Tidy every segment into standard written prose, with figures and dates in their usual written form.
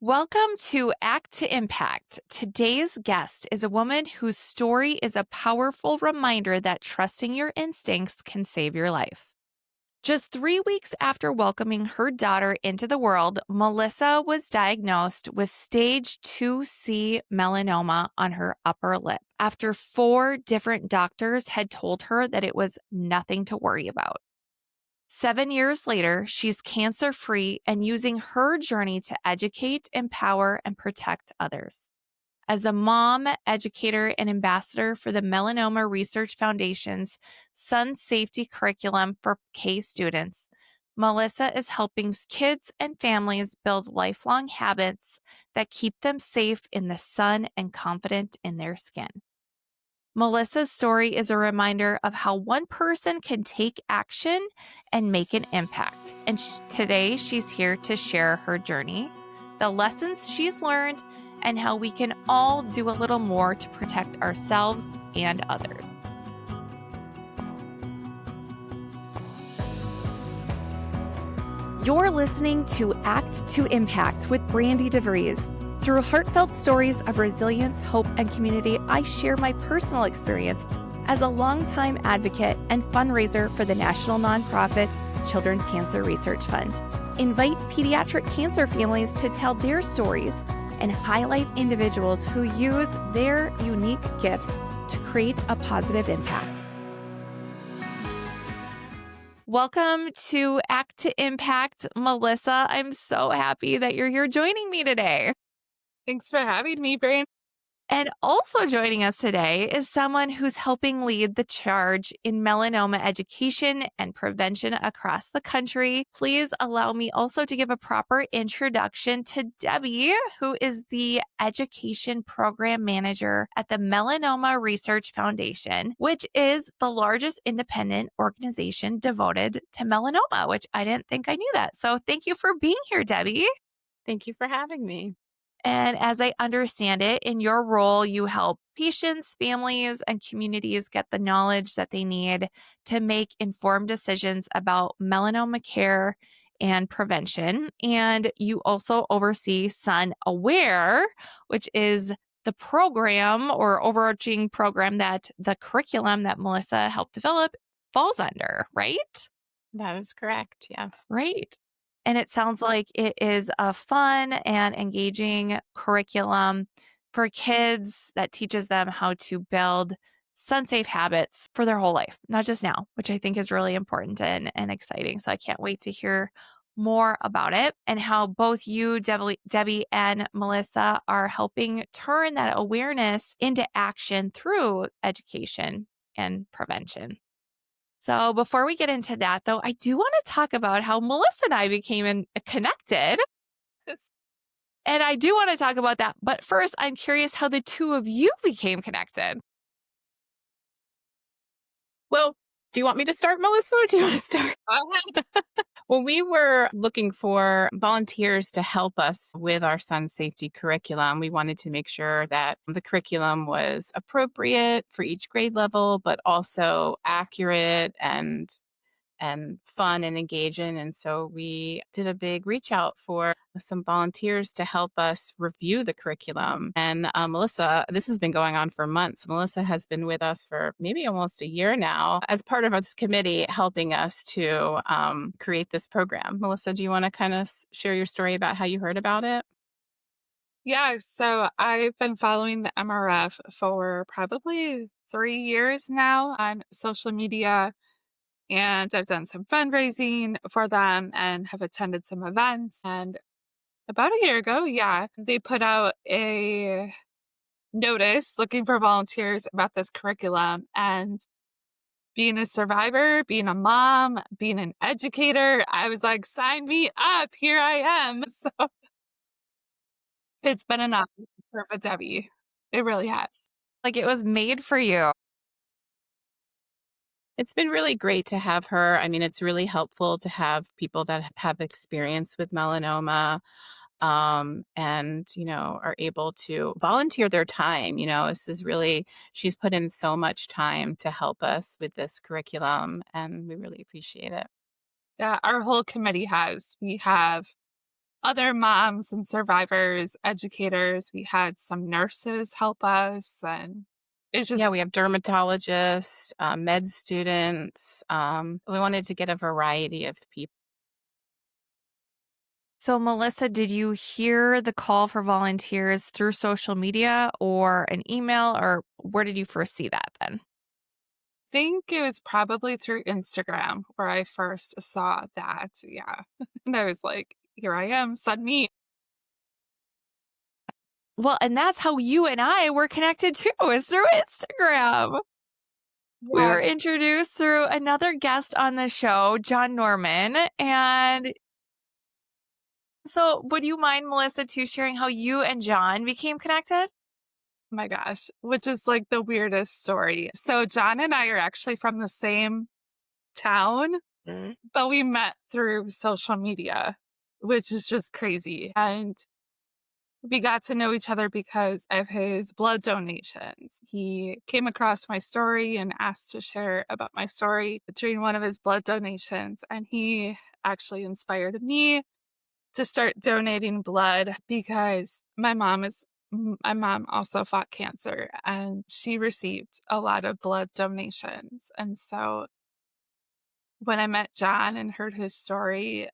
Welcome to Act to Impact. Today's guest is a woman whose story is a powerful reminder that trusting your instincts can save your life. Just 3 weeks after welcoming her daughter into the world, Melissa was diagnosed with stage 2C melanoma on her upper lip after 4 different doctors had told her that it was nothing to worry about. 7 years later, she's cancer free and using her journey to educate, empower, and protect others. As a mom, educator, and ambassador for the Melanoma Research Foundation's Sun Safety Curriculum for K students, Melissa is helping kids and families build lifelong habits that keep them safe in the sun and confident in their skin. Melissa's story is a reminder of how one person can take action and make an impact. And today she's here to share her journey, the lessons she's learned, and how we can all do a little more to protect ourselves and others. You're listening to Act to Impact with Brandi DeVries. Through heartfelt stories of resilience, hope, and community, I share my personal experience as a longtime advocate and fundraiser for the national nonprofit Children's Cancer Research Fund. Invite pediatric cancer families to tell their stories and highlight individuals who use their unique gifts to create a positive impact. Welcome to Act to Impact, Melissa. I'm so happy that you're here joining me today. Thanks for having me, Brandi. And also joining us today is someone who's helping lead the charge in melanoma education and prevention across the country. Please allow me also to give a proper introduction to Debbie, who is the education program manager at the Melanoma Research Foundation, which is the largest independent organization devoted to melanoma, which I didn't think I knew that. So thank you for being here, Debbie. Thank you for having me. And as I understand it, in your role, you help patients, families, and communities get the knowledge that they need to make informed decisions about melanoma care and prevention. And you also oversee SunAware, which is the program or overarching program that the curriculum that Melissa helped develop falls under, right? That is correct. Yes. Right. And it sounds like it is a fun and engaging curriculum for kids that teaches them how to build sun-safe habits for their whole life, not just now, which I think is really important and exciting. So I can't wait to hear more about it and how both you, Debbie, and Melissa are helping turn that awareness into action through education and prevention. So before we get into that, though, I do want to talk about how Melissa and I became connected. And I do want to talk about that. But first, I'm curious how the two of you became connected. Well, do you want me to start, Melissa, or do you want to start? Well, we were looking for volunteers to help us with our sun safety curriculum. We wanted to make sure that the curriculum was appropriate for each grade level, but also accurate and fun and engaging. And so we did a big reach out for some volunteers to help us review the curriculum. And Melissa, this has been going on for months. Melissa has been with us for maybe almost a year now as part of this committee helping us to create this program. Melissa, do you want to kind of share your story about how you heard about it? Yeah, so I've been following the MRF for probably 3 years now on social media, and I've done some fundraising for them and have attended some events. And about a year ago, yeah, they put out a notice looking for volunteers about this curriculum. And being a survivor, being a mom, being an educator, I was like, sign me up. Here I am. So it's been an honor to serve with Debbie. It really has. Like it was made for you. It's been really great to have her. I mean, it's really helpful to have people that have experience with melanoma and, are able to volunteer their time. This is really, she's put in so much time to help us with this curriculum, and we really appreciate it. Yeah, our whole committee has. We have other moms and survivors, educators. We had some nurses help us, and it's Yeah, just we have dermatologists, med students. We wanted to get a variety of people. So, Melissa, did you hear the call for volunteers through social media or an email, or where did you first see that then? think it was probably through Instagram where I first saw that. Yeah. And I was like, here I am, send me. Well, and that's how you and I were connected too, is through Instagram. We were Yes. introduced through another guest on the show, John Norman. And so, would you mind, Melissa, too, sharing how you and John became connected? My gosh, which is like the weirdest story. So John and I are actually from the same town, Mm. but we met through social media, which is just crazy. And we got to know each other because of his blood donations. He came across my story and asked to share about my story during one of his blood donations. And he actually inspired me to start donating blood because my mom also fought cancer and she received a lot of blood donations. And so when I met John and heard his story,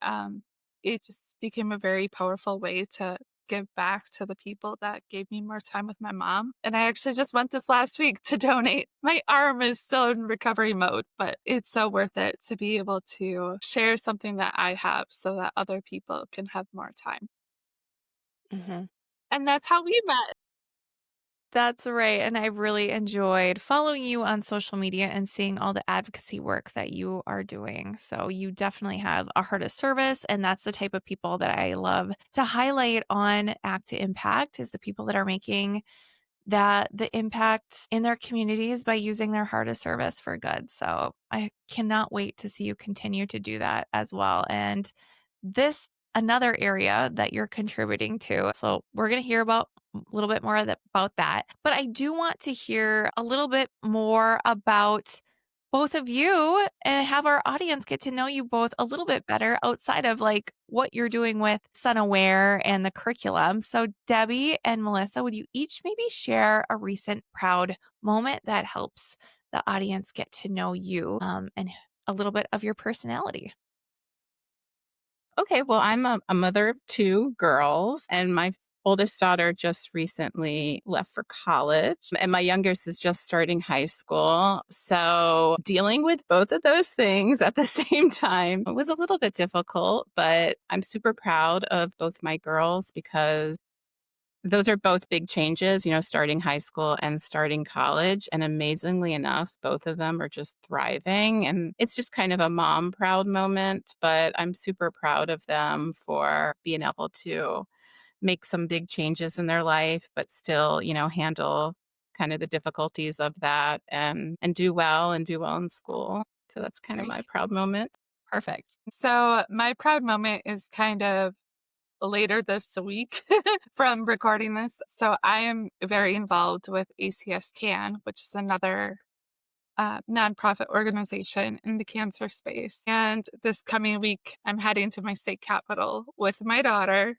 it just became a very powerful way to give back to the people that gave me more time with my mom. And I actually just went this last week to donate. My arm is still in recovery mode, but it's so worth it to be able to share something that I have so that other people can have more time. Hmm. And that's how we met. That's right. And I've really enjoyed following you on social media and seeing all the advocacy work that you are doing. So, you definitely have a heart of service. And that's the type of people that I love to highlight on Act to Impact is the people that are making the impact in their communities by using their heart of service for good. So I cannot wait to see you continue to do that as well. And this another area that you're contributing to. So we're going to hear about a little bit more of about that. But I do want to hear a little bit more about both of you and have our audience get to know you both a little bit better outside of like what you're doing with SunAware and the curriculum. So, Debbie and Melissa, would you each maybe share a recent proud moment that helps the audience get to know you and a little bit of your personality? Okay, well, I'm a mother of two girls, and my oldest daughter just recently left for college, and my youngest is just starting high school. So, dealing with both of those things at the same time was a little bit difficult, but I'm super proud of both my girls because those are both big changes, starting high school and starting college. And amazingly enough, both of them are just thriving. And it's just kind of a mom proud moment, but I'm super proud of them for being able to make some big changes in their life, but still, handle kind of the difficulties of that and do well in school. So that's kind of Great. my proud moment. Perfect. So my proud moment is kind of later this week from recording this. So I am very involved with ACS CAN, which is another nonprofit organization in the cancer space. And this coming week, I'm heading to my state capital with my daughter.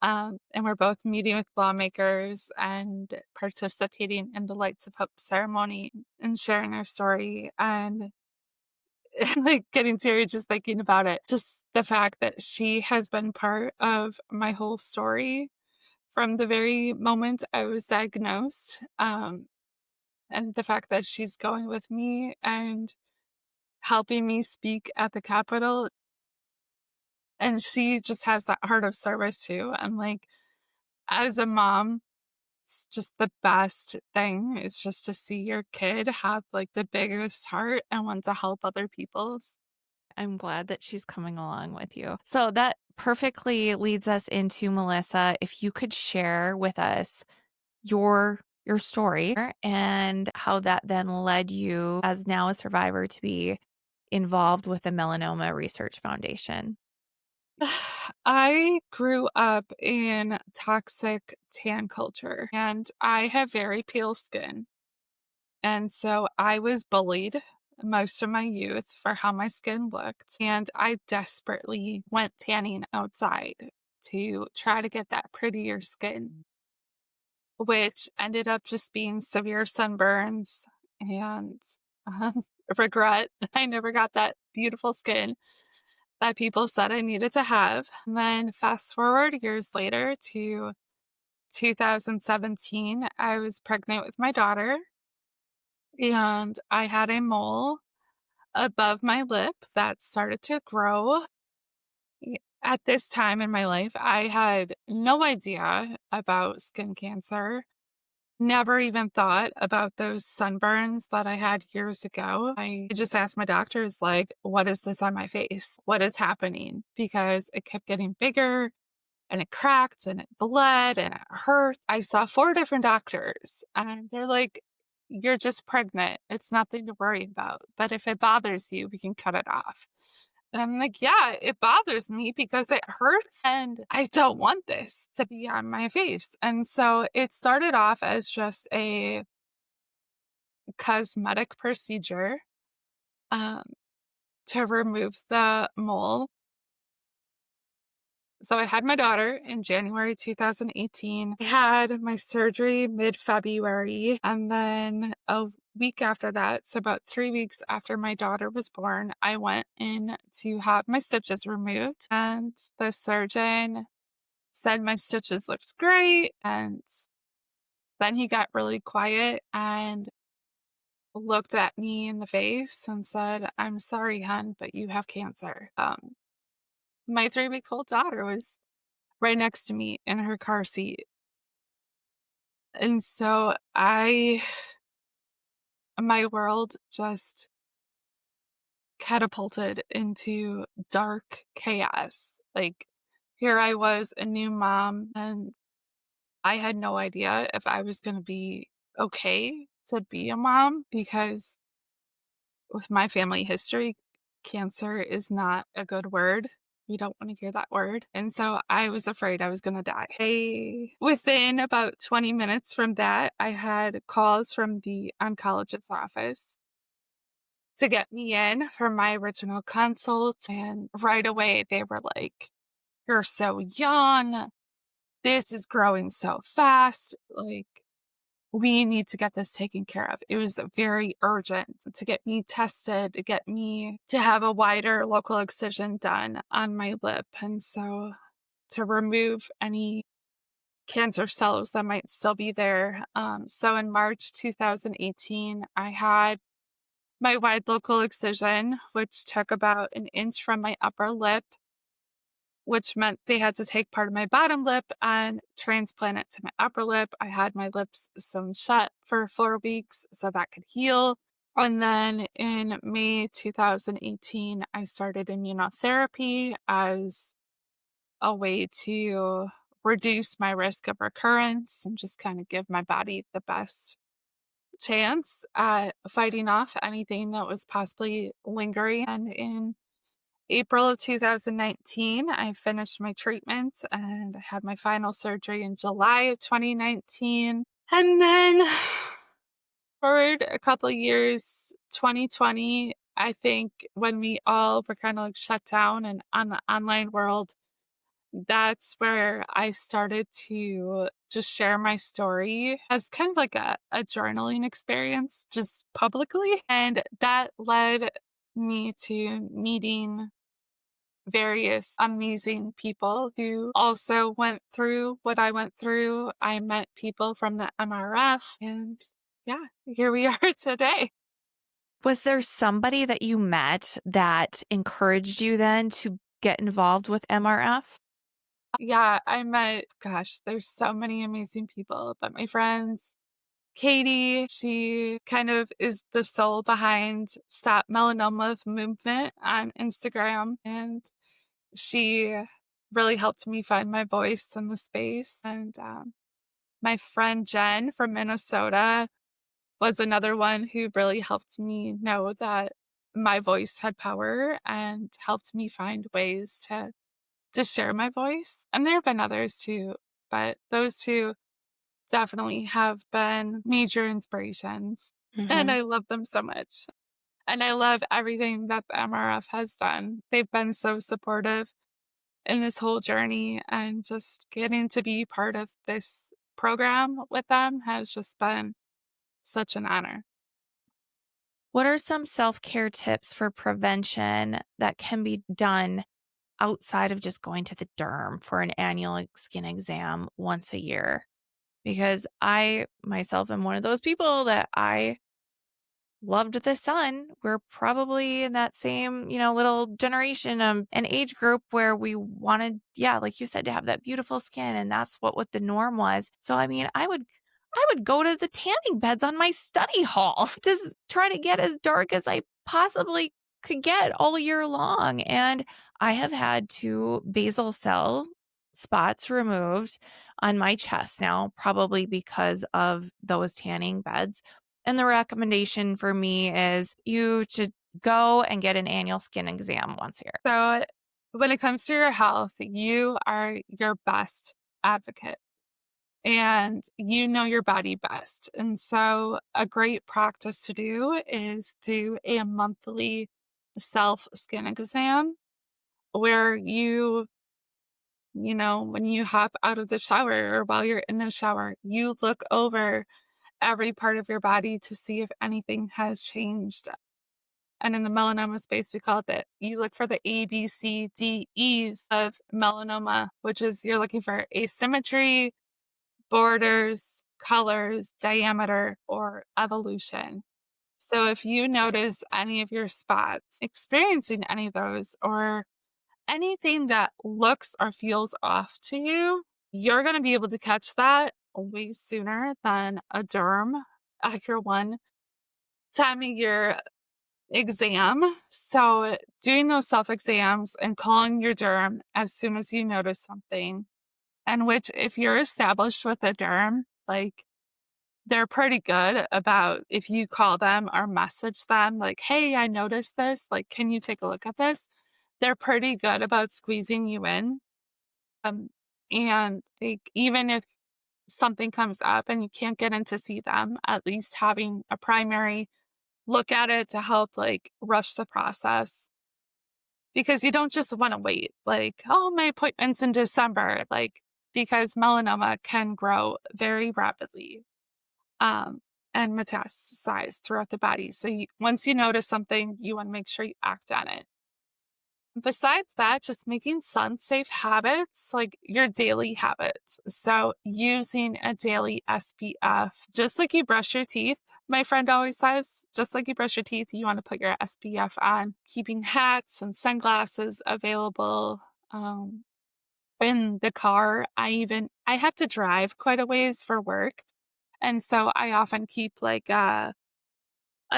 And we're both meeting with lawmakers and participating in the Lights of Hope ceremony and sharing our story. And I'm like getting teary just thinking about it. Just the fact that she has been part of my whole story from the very moment I was diagnosed. And the fact that she's going with me and helping me speak at the Capitol. And she just has that heart of service too. I'm like, as a mom, it's just the best thing is just to see your kid have like the biggest heart and want to help other people. I'm glad that she's coming along with you. So that perfectly leads us into Melissa. If you could share with us your story and how that then led you as now a survivor to be involved with the Melanoma Research Foundation. I grew up in toxic tan culture and I have very pale skin. And so I was bullied most of my youth for how my skin looked. And I desperately went tanning outside to try to get that prettier skin, which ended up just being severe sunburns and um, regret. I never got that beautiful skin that people said I needed to have. And then fast forward years later to 2017, I was pregnant with my daughter and I had a mole above my lip that started to grow. At this time in my life, I had no idea about skin cancer. Never even thought about those sunburns that I had years ago. I just asked my doctors, like, what is this on my face? What is happening? Because it kept getting bigger and it cracked and it bled and it hurt. I saw 4 different doctors and they're like, you're just pregnant. It's nothing to worry about. But if it bothers you, we can cut it off. And I'm like, yeah, it bothers me because it hurts and I don't want this to be on my face. And so it started off as just a cosmetic procedure um, to remove the mole. So I had my daughter in January 2018. I had my surgery mid-February, and then a week after that, so about 3 weeks after my daughter was born, I went in to have my stitches removed, and the surgeon said my stitches looked great, and then he got really quiet and looked at me in the face and said, "I'm sorry, hon, but you have cancer." My 3-week-old daughter was right next to me in her car seat. And so my world just catapulted into dark chaos. Like, here I was, a new mom, and I had no idea if I was going to be okay to be a mom because with my family history, cancer is not a good word. You don't want to hear that word. And so I was afraid I was going to die. Within about 20 minutes from that, I had calls from the oncologist's office to get me in for my original consult. And right away, they were like, "You're so young. This is growing so fast. Like, we need to get this taken care of." It was very urgent to get me tested, to get me to have a wider local excision done on my lip. And so to remove any cancer cells that might still be there. So in March 2018, I had my wide local excision, which took about an inch from my upper lip, which meant they had to take part of my bottom lip and transplant it to my upper lip. I had my lips sewn shut for 4 weeks so that could heal. And then in May 2018, I started immunotherapy as a way to reduce my risk of recurrence and just kind of give my body the best chance at fighting off anything that was possibly lingering. And in April of 2019, I finished my treatment and I had my final surgery in July of 2019. And then for a couple of years, 2020, I think when we all were kind of like shut down and on the online world, that's where I started to just share my story as kind of like a journaling experience, just publicly. And that led me to meeting various amazing people who also went through what I went through. I met people from the MRF, and yeah, here we are today. Was there somebody that you met that encouraged you then to get involved with MRF? Yeah, I met, gosh, there's so many amazing people, but my friends, Katie, she kind of is the soul behind Stop Melanoma movement on Instagram. And she really helped me find my voice in the space. And my friend Jen from Minnesota was another one who really helped me know that my voice had power and helped me find ways to share my voice. And there have been others too, but those two definitely have been major inspirations. And Mhm. I love them so much. And I love everything that the MRF has done. They've been so supportive. in this whole journey, and just getting to be part of this program with them has just been such an honor. What are some self care tips for prevention that can be done outside of just going to the derm for an annual skin exam once a year? Because I myself am one of those people that I loved the sun. We're probably in that same, little generation, and age group where we wanted, yeah, like you said, to have that beautiful skin. And that's what the norm was. So, I mean, I would go to the tanning beds on my study hall to try to get as dark as I possibly could get all year long. And I have had 2 basal cell spots removed on my chest now, probably because of those tanning beds. And the recommendation for me is you should go and get an annual skin exam once a year. So, when it comes to your health, you are your best advocate and you know your body best. And so, a great practice to do is do a monthly self skin exam where when you hop out of the shower or while you're in the shower, you look over every part of your body to see if anything has changed. And in the melanoma space, we call it that you look for the A, B, C, D, E's of melanoma, which is you're looking for asymmetry, borders, colors, diameter, or evolution. So if you notice any of your spots experiencing any of those or anything that looks or feels off to you, you're going to be able to catch that way sooner than a derm at your one time of year exam. So doing those self exams and calling your derm as soon as you notice something, and which if you're established with a derm, like they're pretty good about if you call them or message them like, hey, I noticed this, like, can you take a look at this? They're pretty good about squeezing you in. Um, and like, even if something comes up and you can't get in to see them, at least having a primary look at it to help like rush the process because you don't just want to wait like, oh, my appointment's in December, like because melanoma can grow very rapidly um, and metastasize throughout the body. So once you notice something, you want to make sure you act on it. Besides that, just making sun safe habits, like your daily habits. So using a daily SPF, just like you brush your teeth. My friend always says, just like you brush your teeth, you want to put your SPF on. Keeping hats and sunglasses available in the car. I have to drive quite a ways for work. And so I often keep like a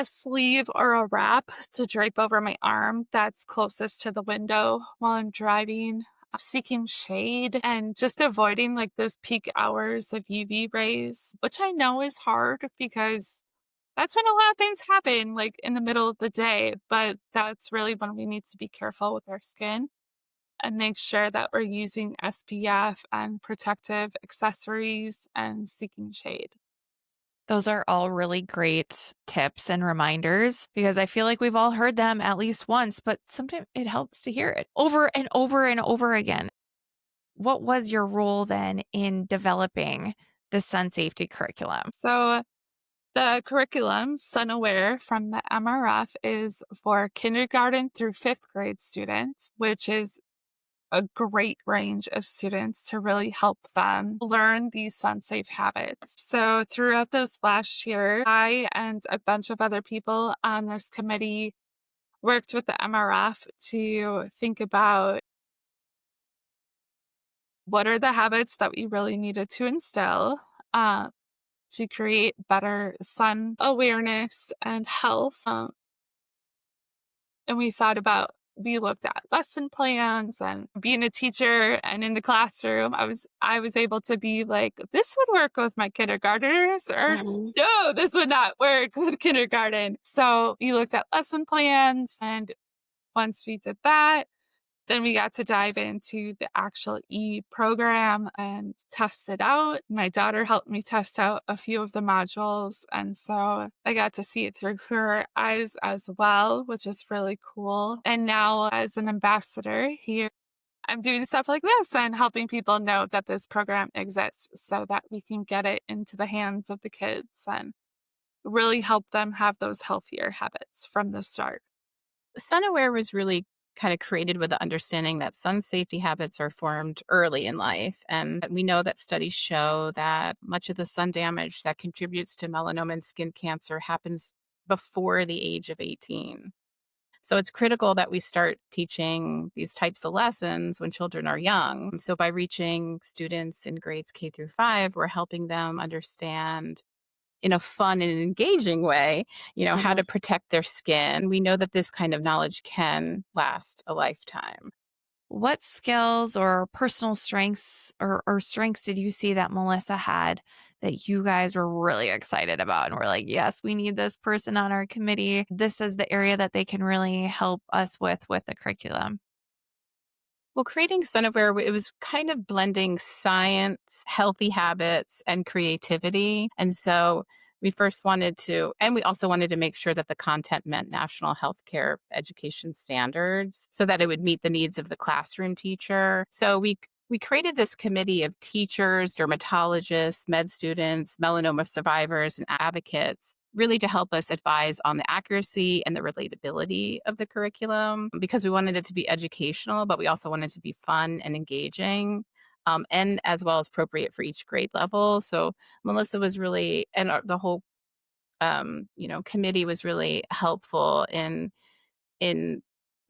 sleeve or a wrap to drape over my arm that's closest to the window while I'm driving, seeking shade and just avoiding like those peak hours of UV rays, which I know is hard because that's when a lot of things happen, like in the middle of the day. But that's really when we need to be careful with our skin and make sure that we're using SPF and protective accessories and seeking shade. Those are all really great tips and reminders because I feel like we've all heard them at least once, but sometimes it helps to hear it over and over and over again. What was your role then in developing the sun safety curriculum? So the curriculum, SunAware from the MRF, is for kindergarten through fifth grade students, which is a great range of students to really help them learn these sun safe habits. So, throughout this last year, I and a bunch of other people on this committee worked with the MRF to think about what are the habits that we really needed to instill. To create better sun awareness and health. And we looked at lesson plans and being a teacher and in the classroom, I was able to be like, this would work with my kindergartners or Mhm. no, this would not work with kindergarten. So we looked at lesson plans and once we did that, then we got to dive into the actual program and test it out. My daughter helped me test out a few of the modules. And so I got to see it through her eyes as well, which is really cool. And now, as an ambassador here I'm doing stuff like this and helping people know that this program exists so that we can get it into the hands of the kids and really help them have those healthier habits from the start. SunAware was really kind of created with the understanding that sun safety habits are formed early in life. And we know that studies show that much of the sun damage that contributes to melanoma and skin cancer happens before the age of 18. So it's critical that we start teaching these types of lessons when children are young. So by reaching students in grades K through 5, we're helping them understand in a fun and engaging way, how Mhm. to protect their skin. We know that this kind of knowledge can last a lifetime. What skills or personal strengths or strengths did you see that Melissa had that you guys were really excited about and were like, yes, we need this person on our committee. This is the area that they can really help us with the curriculum. Well, creating SunAware, it was kind of blending science, healthy habits, and creativity. And so we first wanted to, and we also wanted to make sure that the content met national healthcare education standards so that it would meet the needs of the classroom teacher. So we created this committee of teachers, dermatologists, med students, melanoma survivors, and advocates, really to help us advise on the accuracy and the relatability of the curriculum because we wanted it to be educational, but we also wanted it to be fun and engaging. And as well as appropriate for each grade level. So Melissa was really, and the whole, committee was really helpful in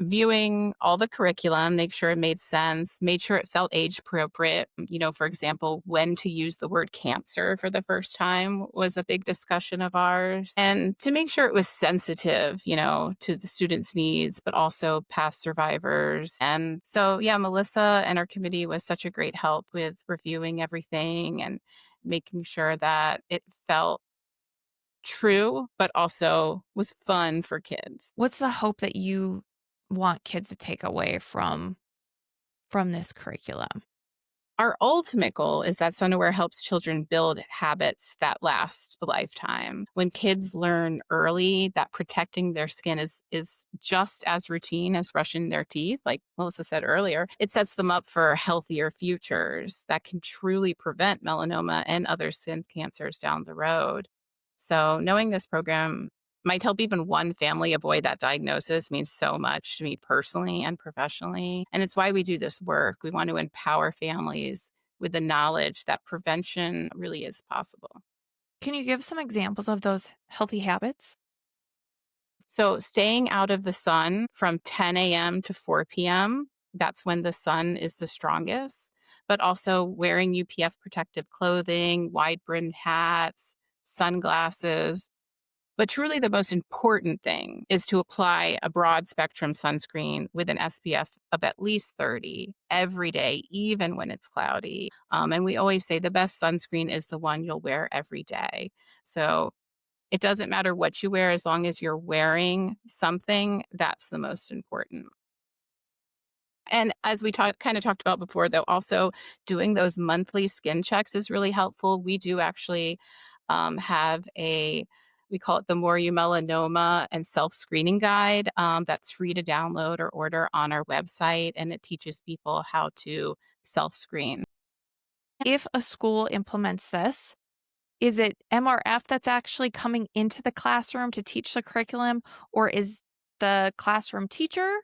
viewing all the curriculum, make sure it made sense, made sure it felt age appropriate. For example, when to use the word cancer for the first time was a big discussion of ours. And to make sure it was sensitive, to the students' needs, but also past survivors. And so, yeah, Melissa and our committee was such a great help with reviewing everything and making sure that it felt true, but also was fun for kids. What's the hope that you want kids to take away from this curriculum? Our ultimate goal is that SunAware helps children build habits that last a lifetime. When kids learn early that protecting their skin is just as routine as brushing their teeth, like Melissa said earlier, it sets them up for healthier futures that can truly prevent melanoma and other skin cancers down the road. So knowing this program might help even one family avoid that diagnosis means so much to me personally and professionally. And it's why we do this work. We want to empower families with the knowledge that prevention really is possible. Can you give some examples of those healthy habits? So, staying out of the sun from 10 a.m. to 4 p.m., that's when the sun is the strongest, but also wearing UPF protective clothing, wide brimmed hats, sunglasses. But truly, the most important thing is to apply a broad spectrum sunscreen with an SPF of at least 30 every day, even when it's cloudy. And we always say the best sunscreen is the one you'll wear every day. So it doesn't matter what you wear as long as you're wearing something, that's the most important. And as we kind of talked about before, though, also doing those monthly skin checks is really helpful. We do actually have we call it the More You Melanoma and Self Screening Guide that's free to download or order on our website. And it teaches people how to self screen. If a school implements this, is it MRF that's actually coming into the classroom to teach the curriculum, or is the classroom teacher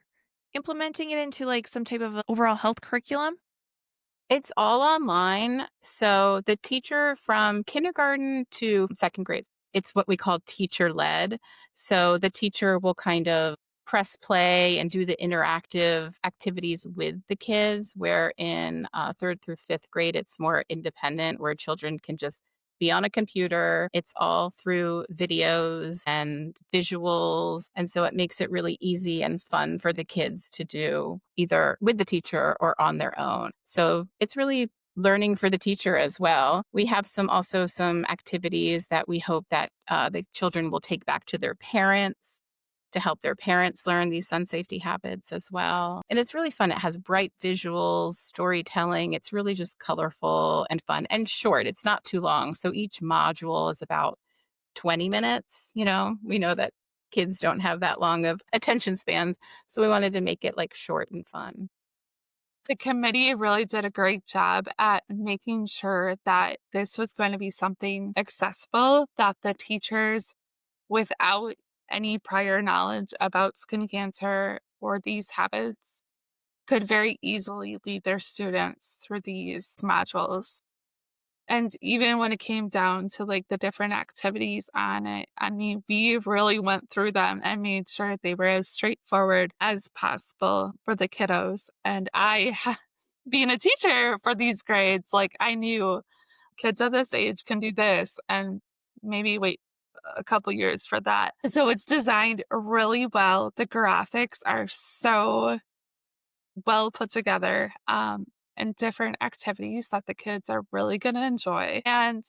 implementing it into like some type of overall health curriculum? It's all online. So the teacher from kindergarten to second grade, it's what we call teacher led. So the teacher will kind of press play and do the interactive activities with the kids, where in third through fifth grade, it's more independent, where children can just be on a computer. It's all through videos and visuals. And so it makes it really easy and fun for the kids to do either with the teacher or on their own. So it's really learning for the teacher as well. We have some activities that we hope that the children will take back to their parents to help their parents learn these sun safety habits as well. And it's really fun. It has bright visuals, storytelling. It's really just colorful and fun and short. It's not too long. So each module is about 20 minutes. We know that kids don't have that long of attention spans. So we wanted to make it like short and fun. The committee really did a great job at making sure that this was going to be something accessible that the teachers, without any prior knowledge about skin cancer or these habits, could very easily lead their students through these modules. And even when it came down to like the different activities on it, I mean, we really went through them and made sure they were as straightforward as possible for the kiddos. And being a teacher for these grades, like I knew kids at this age can do this and maybe wait a couple years for that. So it's designed really well. The graphics are so well put together, and different activities that the kids are really going to enjoy. And,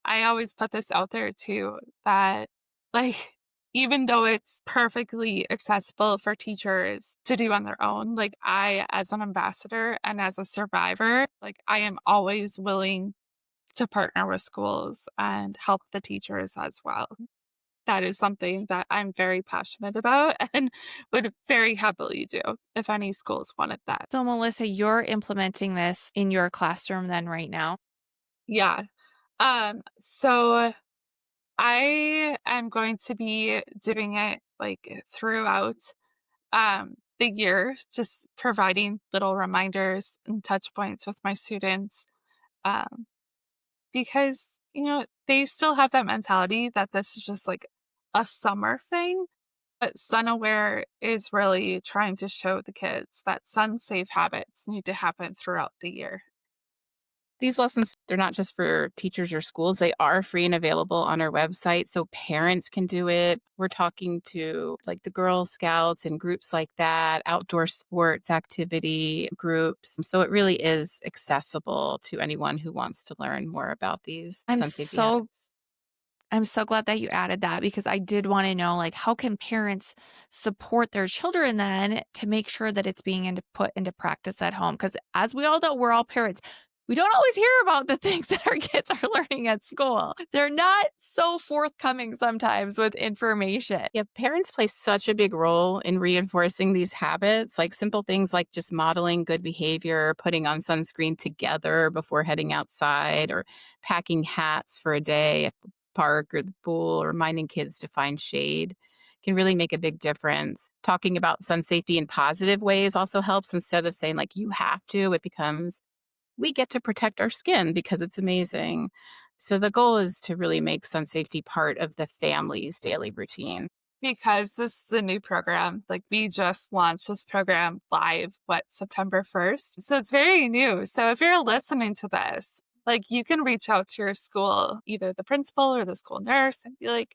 I always put this out there too that, like, even though it's perfectly accessible for teachers to do on their own, like, I, as an ambassador and as a survivor, like, I am always willing to partner with schools and help the teachers as well. That is something that I'm very passionate about and would very happily do if any schools wanted that. So, Melissa, you're implementing this in your classroom then right now? Yeah. So I am going to be doing it like throughout the year, just providing little reminders and touch points with my students. Um, because, they still have that mentality that this is just like a summer thing. But SunAware is really trying to show the kids that sun-safe habits need to happen throughout the year. These lessons, they're not just for teachers or schools. They are free and available on our website so parents can do it. We're talking to like the Girl Scouts and groups like that, outdoor sports activity groups. So it really is accessible to anyone who wants to learn more about these I'm sun safety so habits. I'm so glad that you added that because I did want to know, like, how can parents support their children then to make sure that it's being put into practice at home? Because as we all know, we're all parents. We don't always hear about the things that our kids are learning at school. They're not so forthcoming sometimes with information. Yeah, parents play such a big role in reinforcing these habits, like simple things like just modeling good behavior, putting on sunscreen together before heading outside, or packing hats for a day at the park or the pool, or reminding kids to find shade can really make a big difference. Talking about sun safety in positive ways also helps instead of saying, like, you have to, it becomes we get to protect our skin because it's amazing. So the goal is to really make sun safety part of the family's daily routine. Because this is a new program. Like we just launched this program live, September 1st. So it's very new. So if you're listening to this, like you can reach out to your school, either the principal or the school nurse, and be like,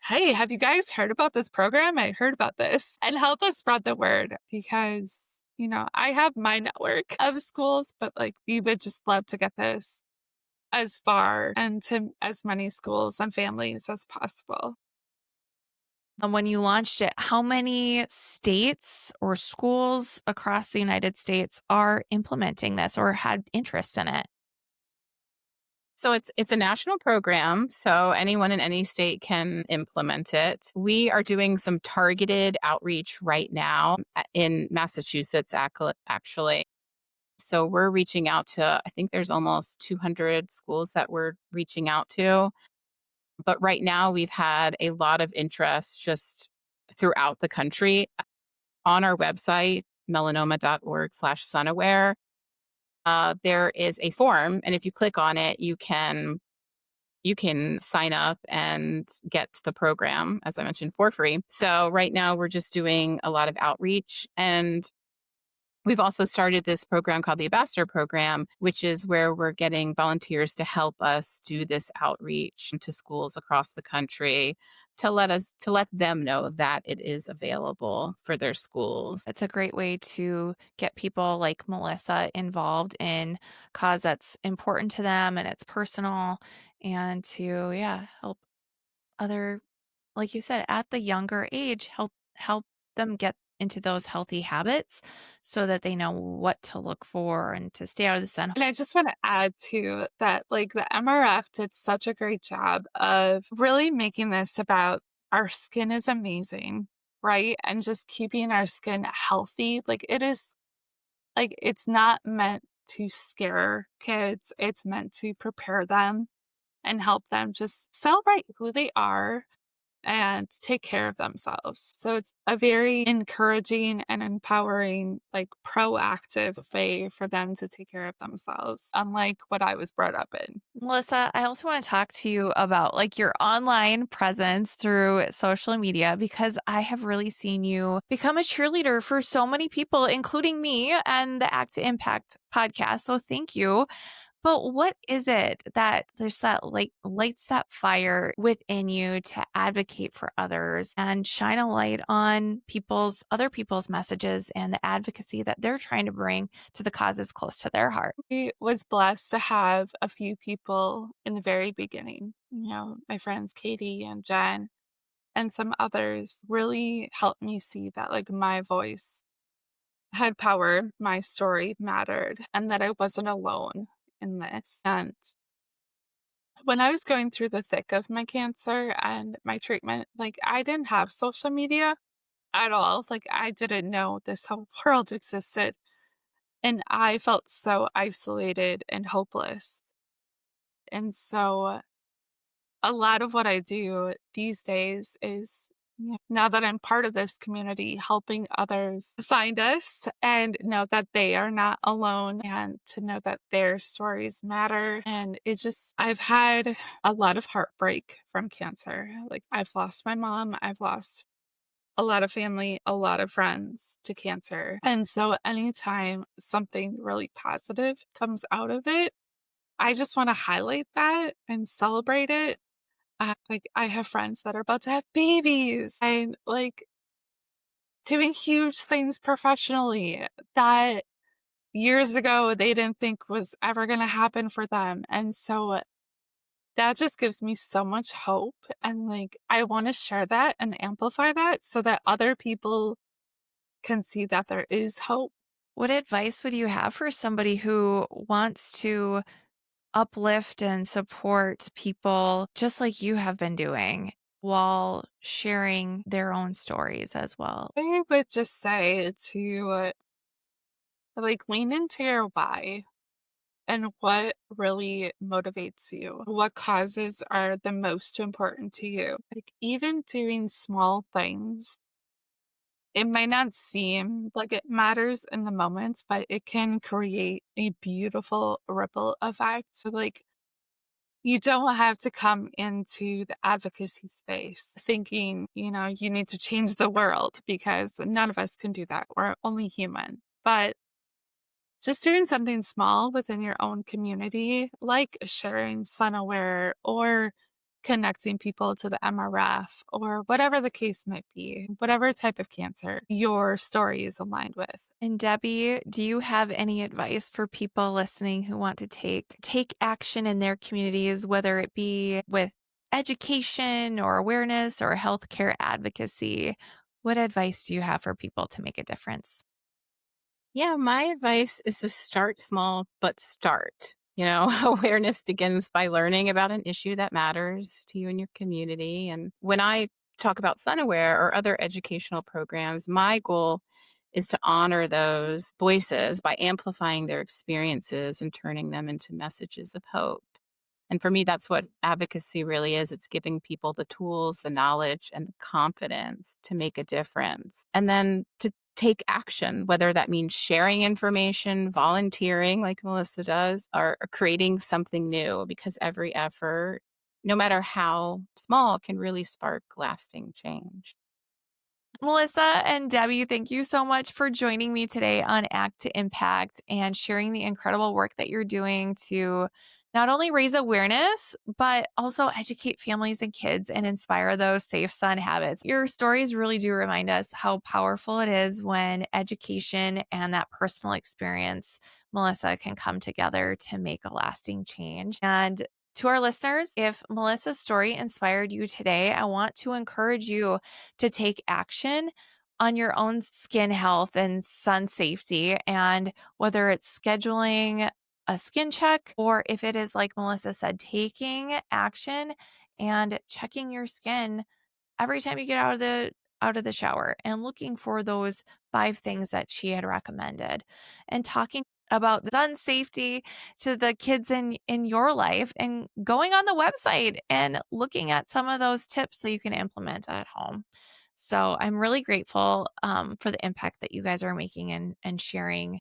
hey, have you guys heard about this program? I heard about this, and help us spread the word because, I have my network of schools, but like we would just love to get this as far and to as many schools and families as possible. And when you launched it, how many states or schools across the United States are implementing this or had interest in it? So it's a national program, so anyone in any state can implement it. We are doing some targeted outreach right now in Massachusetts, actually. So we're reaching out to, I think there's almost 200 schools that we're reaching out to. But right now, we've had a lot of interest just throughout the country. On our website, melanoma.org/sunaware, there is a form, and if you click on it, you can sign up and get the program, as I mentioned, for free. So right now, we're just doing a lot of outreach, and we've also started this program called the Ambassador Program, which is where we're getting volunteers to help us do this outreach to schools across the country to let them know that it is available for their schools. It's a great way to get people like Melissa involved in cause that's important to them and it's personal and to, yeah, help other, like you said, at the younger age, help them get into those healthy habits so that they know what to look for and to stay out of the sun. And I just want to add to that, like the MRF did such a great job of really making this about our skin is amazing, right? And just keeping our skin healthy. Like it is Like, it's not meant to scare kids, it's meant to prepare them and help them just celebrate who they are and take care of themselves. So it's a very encouraging and empowering, like proactive way for them to take care of themselves, unlike what I was brought up in. Melissa, I also want to talk to you about like your online presence through social media because I have really seen you become a cheerleader for so many people, including me and the Act to Impact podcast. So thank you. But what is it that there's that like lights that fire within you to advocate for others and shine a light on other people's messages and the advocacy that they're trying to bring to the causes close to their heart? I was blessed to have a few people in the very beginning, my friends Katie and Jen and some others really helped me see that like my voice had power, my story mattered, and that I wasn't alone in this. And when I was going through the thick of my cancer and my treatment, like I didn't have social media at all. Like I didn't know this whole world existed. And I felt so isolated and hopeless. And so a lot of what I do these days is now that I'm part of this community, helping others find us and know that they are not alone and to know that their stories matter. And I've had a lot of heartbreak from cancer. Like, I've lost my mom, I've lost a lot of family, a lot of friends to cancer. And so, anytime something really positive comes out of it, I just want to highlight that and celebrate it. Like, I have friends that are about to have babies and like doing huge things professionally that years ago they didn't think was ever going to happen for them. And so that just gives me so much hope. And like, I want to share that and amplify that so that other people can see that there is hope. What advice would you have for somebody who wants to uplift and support people just like you have been doing while sharing their own stories as well? I would just say to like lean into your why and what really motivates you. What causes are the most important to you? Like, even doing small things, it might not seem like it matters in the moment, but it can create a beautiful ripple effect. So, like, you don't have to come into the advocacy space thinking, you need to change the world because none of us can do that. We're only human. But just doing something small within your own community, like sharing SunAware or connecting people to the MRF or whatever the case might be, whatever type of cancer your story is aligned with. And Debbie, do you have any advice for people listening who want to take action in their communities, whether it be with education or awareness or healthcare advocacy? What advice do you have for people to make a difference? Yeah, my advice is to start small, but start. Awareness begins by learning about an issue that matters to you and your community. And when I talk about SunAware or other educational programs, my goal is to honor those voices by amplifying their experiences and turning them into messages of hope. And for me, that's what advocacy really is. It's giving people the tools, the knowledge, and the confidence to make a difference. And then to take action, whether that means sharing information, volunteering like Melissa does, or creating something new, because every effort, no matter how small, can really spark lasting change. Melissa and Debbie, thank you so much for joining me today on Act to Impact and sharing the incredible work that you're doing to not only raise awareness, but also educate families and kids and inspire those safe sun habits. Your stories really do remind us how powerful it is when education and that personal experience, Melissa, can come together to make a lasting change. And to our listeners, if Melissa's story inspired you today, I want to encourage you to take action on your own skin health and sun safety. And whether it's scheduling a skin check or if it is like Melissa said, taking action and checking your skin every time you get out of the shower and looking for those 5 things that she had recommended, and talking about the sun safety to the kids in your life, and going on the website and looking at some of those tips so you can implement at home. So I'm really grateful for the impact that you guys are making and sharing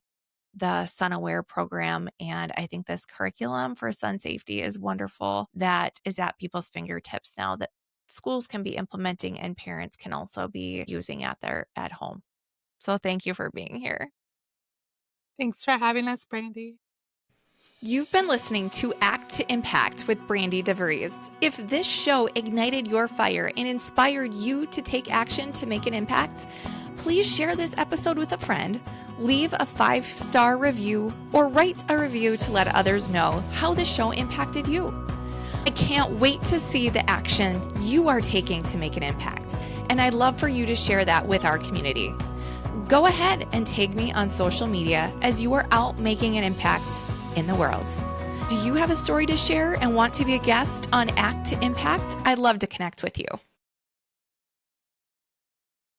the SunAware program. And I think this curriculum for sun safety is wonderful, that is at people's fingertips now, that schools can be implementing and parents can also be using at home. So thank you for being here. Thanks for having us, Brandi. You've been listening to Act to Impact with Brandi DeVries. If this show ignited your fire and inspired you to take action to make an impact, please share this episode with a friend, leave a 5-star review, or write a review to let others know how the show impacted you. I can't wait to see the action you are taking to make an impact, and I'd love for you to share that with our community. Go ahead and tag me on social media as you are out making an impact in the world. Do you have a story to share and want to be a guest on Act to Impact? I'd love to connect with you.